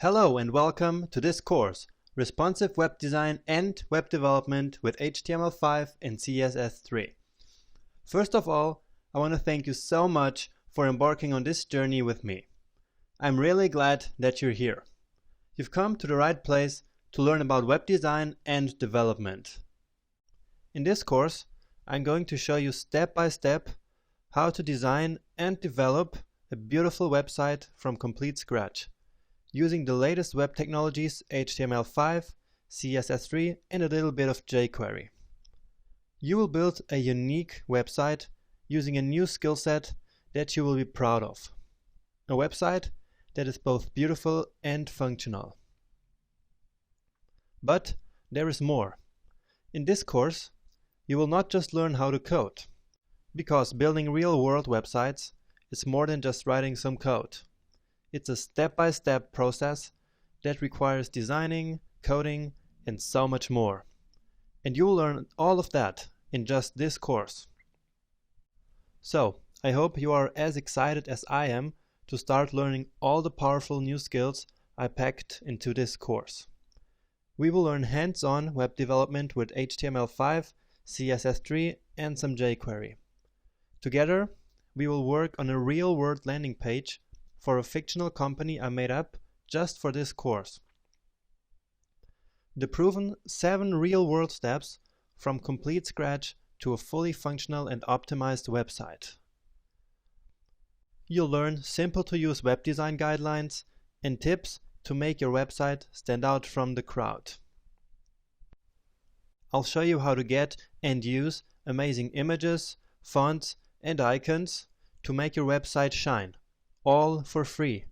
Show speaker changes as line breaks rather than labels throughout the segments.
Hello and welcome to this course, Responsive Web Design and Web Development with HTML5 and CSS3. First of all, I want to thank you so much for embarking on this journey with me. I'm really glad that you're here. You've come to the right place to learn about web design and development. In this course, I'm going to show you step by step how to design and develop a beautiful website from complete scratch, using the latest web technologies HTML5, CSS3 and a little bit of jQuery. You will build a unique website using a new skill set that you will be proud of. A website that is both beautiful and functional. But there is more. In this course, you will not just learn how to code, because building real-world websites is more than just writing some code. It's a step-by-step process that requires designing, coding, and so much more. And you will learn all of that in just this course. So, I hope you are as excited as I am to start learning all the powerful new skills I packed into this course. We will learn hands-on web development with HTML5, CSS3, and some jQuery. Together, we will work on a real-world landing page for a fictional company I made up just for this course. The proven 7 real-world steps from complete scratch to a fully functional and optimized website. You'll learn simple-to-use web design guidelines and tips to make your website stand out from the crowd. I'll show you how to get and use amazing images, fonts, and icons to make your website shine, all for free.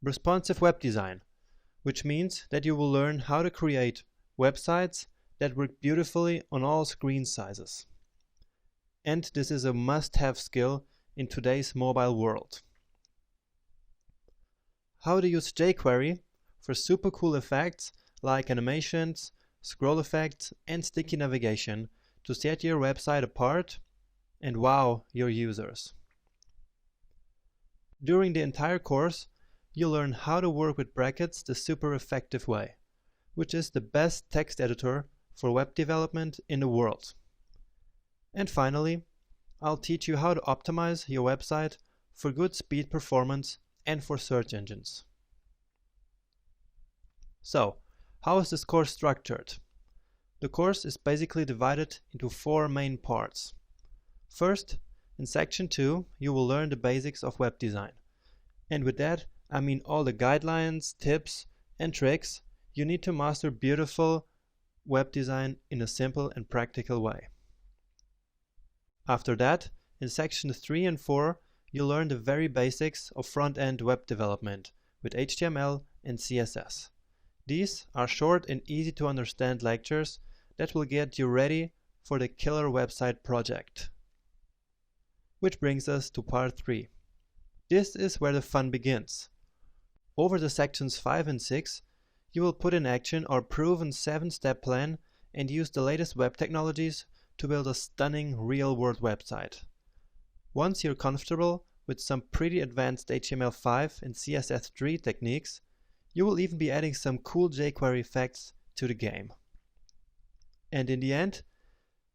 Responsive web design, which means that you will learn how to create websites that work beautifully on all screen sizes. And this is a must-have skill in today's mobile world. How to use jQuery for super cool effects like animations, scroll effects, and sticky navigation to set your website apart and wow your users. During the entire course, you'll learn how to work with brackets the super effective way, which is the best text editor for web development in the world. And finally, I'll teach you how to optimize your website for good speed performance and for search engines. So, how is this course structured? The course is basically divided into 4 main parts. First, in section 2, you will learn the basics of web design. And with that, I mean all the guidelines, tips, and tricks you need to master beautiful web design in a simple and practical way. After that, in sections 3 and 4, you'll learn the very basics of front-end web development with HTML and CSS. These are short and easy to understand lectures that will get you ready for the killer website project. Which brings us to part 3. This is where the fun begins. Over the sections 5 and 6, you will put in action our proven 7-step plan and use the latest web technologies to build a stunning real-world website. Once you're comfortable with some pretty advanced HTML5 and CSS3 techniques, you will even be adding some cool jQuery effects to the game. And in the end,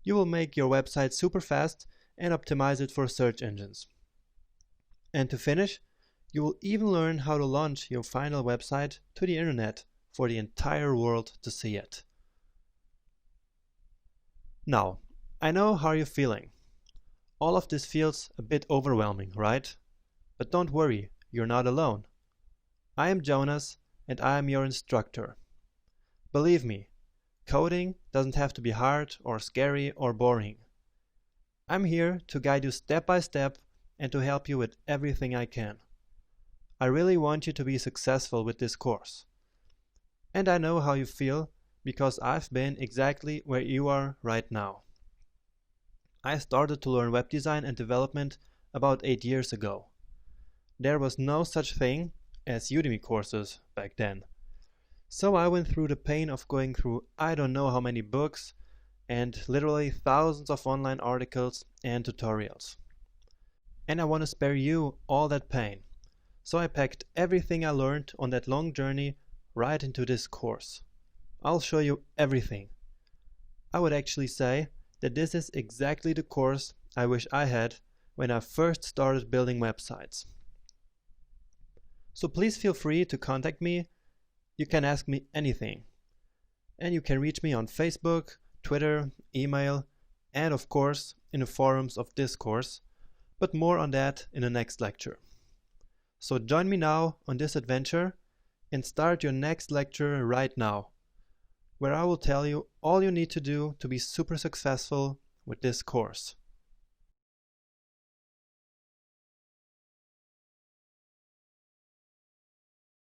you will make your website super fast and optimize it for search engines. And to finish, you will even learn how to launch your final website to the internet for the entire world to see it. Now, I know how you're feeling. All of this feels a bit overwhelming, right? But don't worry, you're not alone. I am Jonas and I am your instructor. Believe me, coding doesn't have to be hard or scary or boring. I'm here to guide you step by step and to help you with everything I can. I really want you to be successful with this course. And I know how you feel because I've been exactly where you are right now. I started to learn web design and development about 8 years ago. There was no such thing as Udemy courses back then. So I went through the pain of going through I don't know how many books and literally thousands of online articles and tutorials. And I want to spare you all that pain. So I packed everything I learned on that long journey right into this course. I'll show you everything. I would actually say that this is exactly the course I wish I had when I first started building websites. So please feel free to contact me. You can ask me anything. And you can reach me on Facebook, Twitter, email, and of course in the forums of this course, but more on that in the next lecture. So join me now on this adventure and start your next lecture right now, where I will tell you all you need to do to be super successful with this course.